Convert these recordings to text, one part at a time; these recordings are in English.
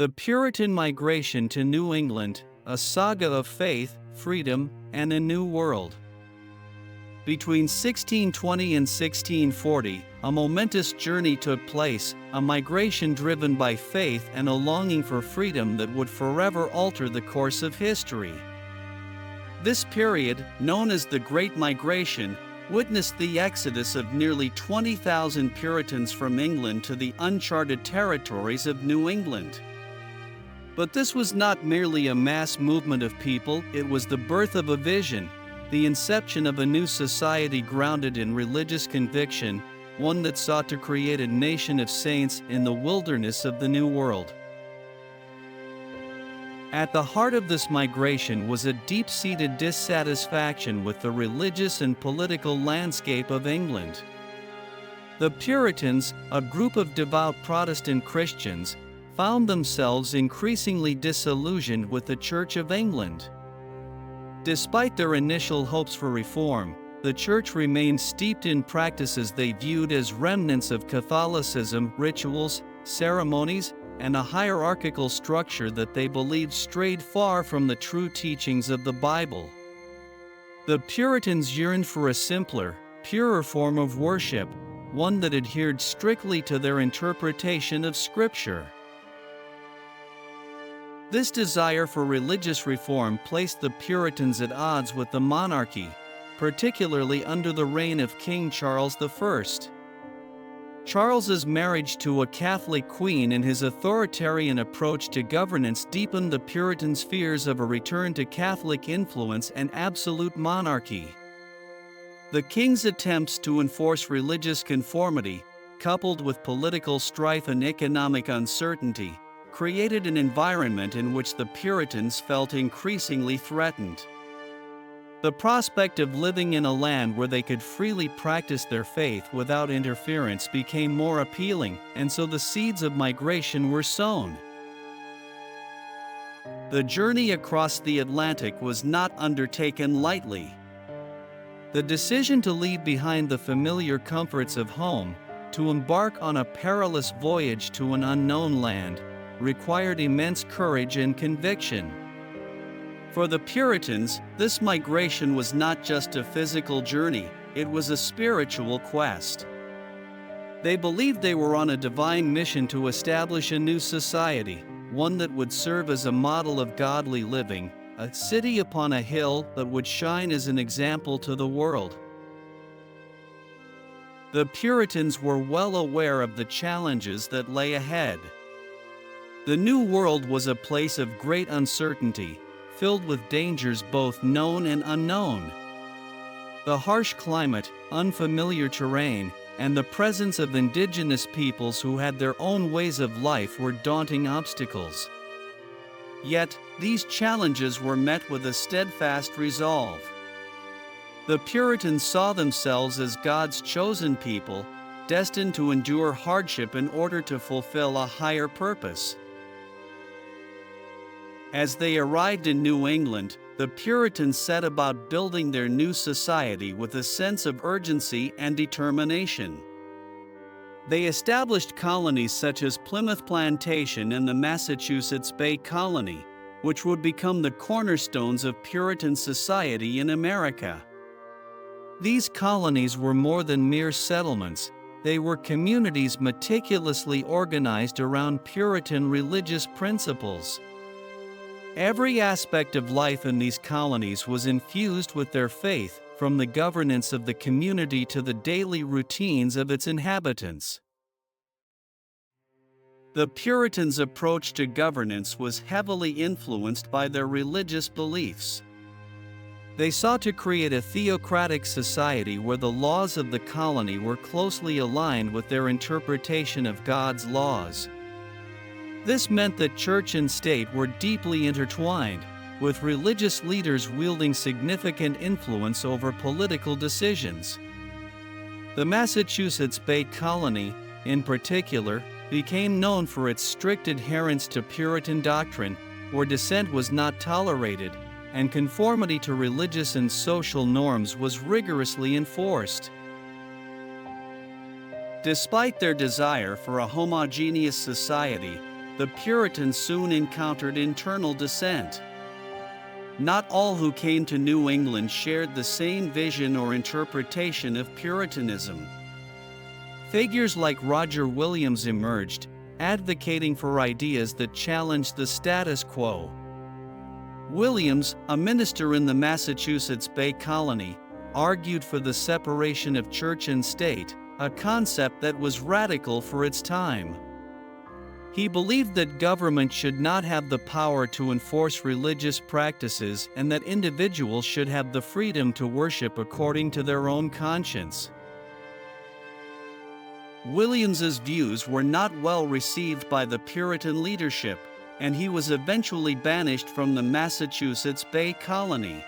The Puritan migration to New England, a saga of faith, freedom, and a new world. Between 1620 and 1640, a momentous journey took place, a migration driven by faith and a longing for freedom that would forever alter the course of history. This period, known as the Great Migration, witnessed the exodus of nearly 20,000 Puritans from England to the uncharted territories of New England. But this was not merely a mass movement of people, it was the birth of a vision, the inception of a new society grounded in religious conviction, one that sought to create a nation of saints in the wilderness of the New World. At the heart of this migration was a deep-seated dissatisfaction with the religious and political landscape of England. The Puritans, a group of devout Protestant Christians, found themselves increasingly disillusioned with the Church of England. Despite their initial hopes for reform, the Church remained steeped in practices they viewed as remnants of Catholicism, rituals, ceremonies, and a hierarchical structure that they believed strayed far from the true teachings of the Bible. The Puritans yearned for a simpler, purer form of worship, one that adhered strictly to their interpretation of Scripture. This desire for religious reform placed the Puritans at odds with the monarchy, particularly under the reign of King Charles I. Charles's marriage to a Catholic queen and his authoritarian approach to governance deepened the Puritans' fears of a return to Catholic influence and absolute monarchy. The king's attempts to enforce religious conformity, coupled with political strife and economic uncertainty, created an environment in which the Puritans felt increasingly threatened. The prospect of living in a land where they could freely practice their faith without interference became more appealing, and so the seeds of migration were sown. The journey across the Atlantic was not undertaken lightly. The decision to leave behind the familiar comforts of home, to embark on a perilous voyage to an unknown land, required immense courage and conviction. For the Puritans, this migration was not just a physical journey, it was a spiritual quest. They believed they were on a divine mission to establish a new society, one that would serve as a model of godly living, a city upon a hill that would shine as an example to the world. The Puritans were well aware of the challenges that lay ahead. The New World was a place of great uncertainty, filled with dangers both known and unknown. The harsh climate, unfamiliar terrain, and the presence of indigenous peoples who had their own ways of life were daunting obstacles. Yet, these challenges were met with a steadfast resolve. The Puritans saw themselves as God's chosen people, destined to endure hardship in order to fulfill a higher purpose. As they arrived in New England, the Puritans set about building their new society with a sense of urgency and determination. They established colonies such as Plymouth Plantation and the Massachusetts Bay Colony, which would become the cornerstones of Puritan society in America. These colonies were more than mere settlements, they were communities meticulously organized around Puritan religious principles. Every aspect of life in these colonies was infused with their faith, from the governance of the community to the daily routines of its inhabitants. The Puritans' approach to governance was heavily influenced by their religious beliefs. They sought to create a theocratic society where the laws of the colony were closely aligned with their interpretation of God's laws. This meant that church and state were deeply intertwined, with religious leaders wielding significant influence over political decisions. The Massachusetts Bay Colony, in particular, became known for its strict adherence to Puritan doctrine, where dissent was not tolerated, and conformity to religious and social norms was rigorously enforced. Despite their desire for a homogeneous society, the Puritans soon encountered internal dissent. Not all who came to New England shared the same vision or interpretation of Puritanism. Figures like Roger Williams emerged, advocating for ideas that challenged the status quo. Williams, a minister in the Massachusetts Bay Colony, argued for the separation of church and state, a concept that was radical for its time. He believed that government should not have the power to enforce religious practices and that individuals should have the freedom to worship according to their own conscience. Williams's views were not well received by the Puritan leadership, and he was eventually banished from the Massachusetts Bay Colony.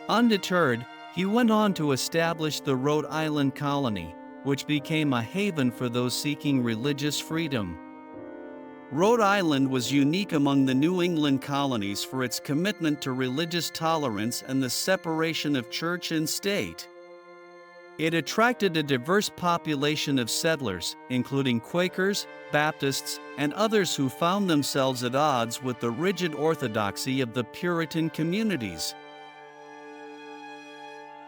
Undeterred, he went on to establish the Rhode Island Colony, which became a haven for those seeking religious freedom. Rhode Island was unique among the New England colonies for its commitment to religious tolerance and the separation of church and state. It attracted a diverse population of settlers, including Quakers, Baptists, and others who found themselves at odds with the rigid orthodoxy of the Puritan communities.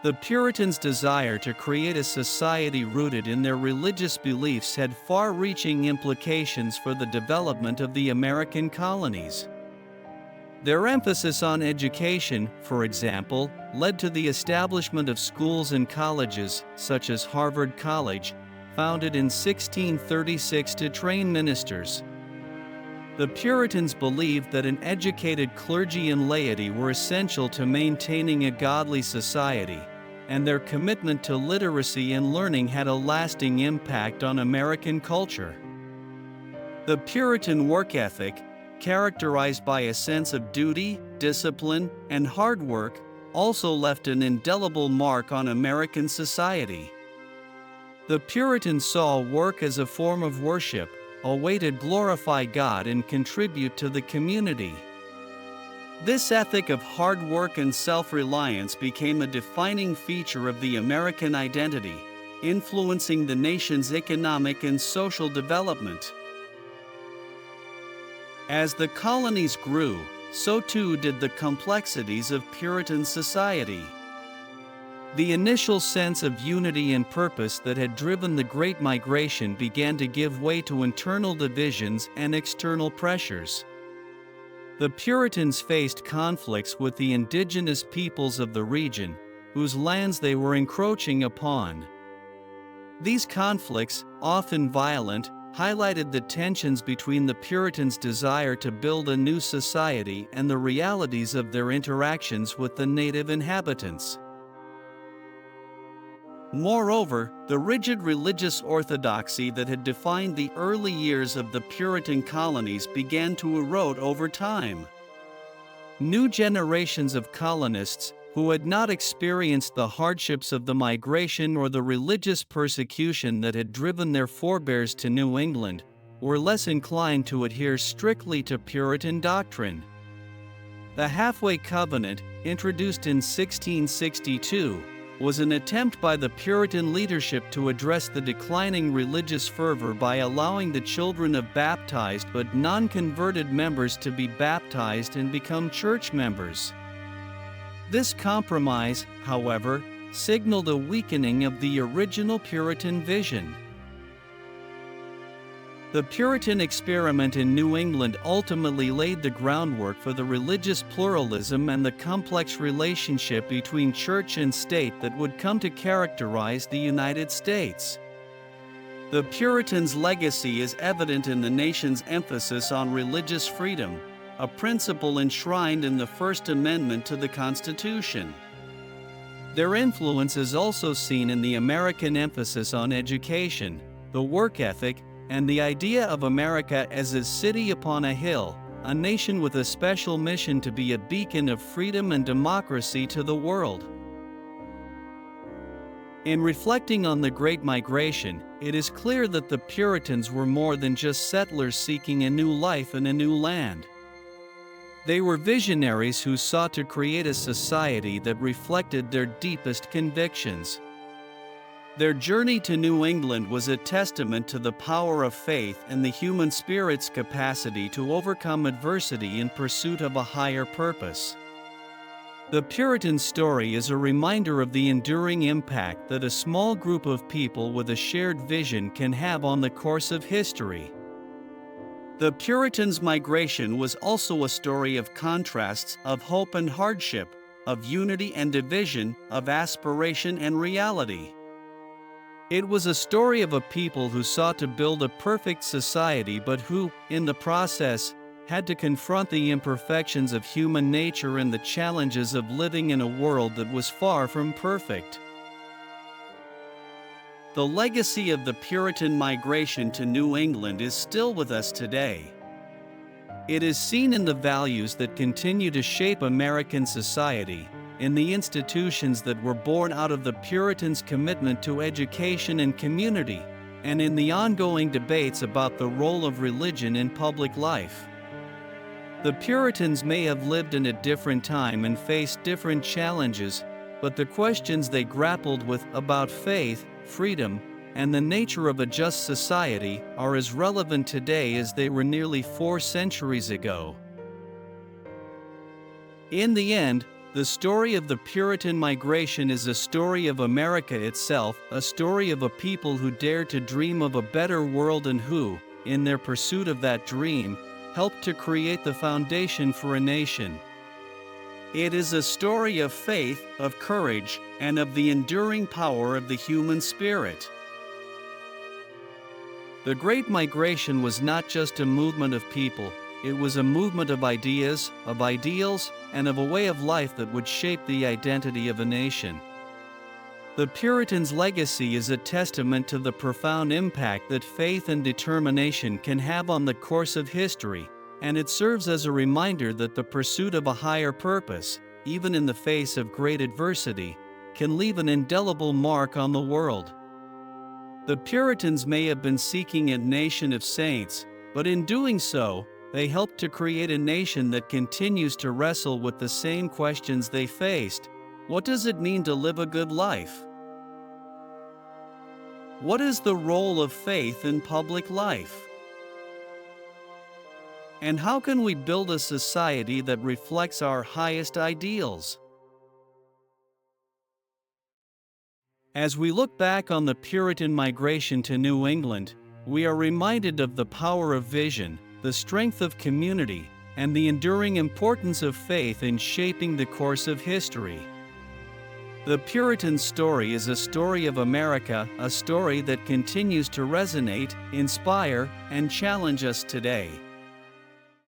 The Puritans' desire to create a society rooted in their religious beliefs had far-reaching implications for the development of the American colonies. Their emphasis on education, for example, led to the establishment of schools and colleges, such as Harvard College, founded in 1636 to train ministers. The Puritans believed that an educated clergy and laity were essential to maintaining a godly society, and their commitment to literacy and learning had a lasting impact on American culture. The Puritan work ethic, characterized by a sense of duty, discipline, and hard work, also left an indelible mark on American society. The Puritans saw work as a form of worship, a way to glorify God and contribute to the community. This ethic of hard work and self-reliance became a defining feature of the American identity, influencing the nation's economic and social development. As the colonies grew, so too did the complexities of Puritan society. The initial sense of unity and purpose that had driven the Great Migration began to give way to internal divisions and external pressures. The Puritans faced conflicts with the indigenous peoples of the region, whose lands they were encroaching upon. These conflicts, often violent, highlighted the tensions between the Puritans' desire to build a new society and the realities of their interactions with the native inhabitants. Moreover, the rigid religious orthodoxy that had defined the early years of the Puritan colonies began to erode over time. New generations of colonists, who had not experienced the hardships of the migration or the religious persecution that had driven their forebears to New England, were less inclined to adhere strictly to Puritan doctrine. The Halfway Covenant, introduced in 1662, was an attempt by the Puritan leadership to address the declining religious fervor by allowing the children of baptized but non-converted members to be baptized and become church members. This compromise, however, signaled a weakening of the original Puritan vision. The Puritan experiment in New England ultimately laid the groundwork for the religious pluralism and the complex relationship between church and state that would come to characterize the United States. The Puritans' legacy is evident in the nation's emphasis on religious freedom, a principle enshrined in the First Amendment to the Constitution. Their influence is also seen in the American emphasis on education, the work ethic, and the idea of America as a city upon a hill, a nation with a special mission to be a beacon of freedom and democracy to the world. In reflecting on the Great Migration, it is clear that the Puritans were more than just settlers seeking a new life in a new land. They were visionaries who sought to create a society that reflected their deepest convictions. Their journey to New England was a testament to the power of faith and the human spirit's capacity to overcome adversity in pursuit of a higher purpose. The Puritan story is a reminder of the enduring impact that a small group of people with a shared vision can have on the course of history. The Puritans' migration was also a story of contrasts, of hope and hardship, of unity and division, of aspiration and reality. It was a story of a people who sought to build a perfect society but who, in the process, had to confront the imperfections of human nature and the challenges of living in a world that was far from perfect. The legacy of the Puritan migration to New England is still with us today. It is seen in the values that continue to shape American society, in the institutions that were born out of the Puritans' commitment to education and community, and in the ongoing debates about the role of religion in public life. The Puritans may have lived in a different time and faced different challenges, but the questions they grappled with about faith, freedom, and the nature of a just society are as relevant today as they were nearly 4 centuries ago. In the end, the story of the Puritan migration is a story of America itself, a story of a people who dared to dream of a better world and who, in their pursuit of that dream, helped to create the foundation for a nation. It is a story of faith, of courage, and of the enduring power of the human spirit. The Great Migration was not just a movement of people, it was a movement of ideas, of ideals, and of a way of life that would shape the identity of a nation. The Puritans' legacy is a testament to the profound impact that faith and determination can have on the course of history, and it serves as a reminder that the pursuit of a higher purpose, even in the face of great adversity, can leave an indelible mark on the world. The Puritans may have been seeking a nation of saints, but in doing so, they helped to create a nation that continues to wrestle with the same questions they faced. What does it mean to live a good life? What is the role of faith in public life? And how can we build a society that reflects our highest ideals? As we look back on the Puritan migration to New England, we are reminded of the power of vision, the strength of community, and the enduring importance of faith in shaping the course of history. The Puritan story is a story of America, a story that continues to resonate, inspire, and challenge us today.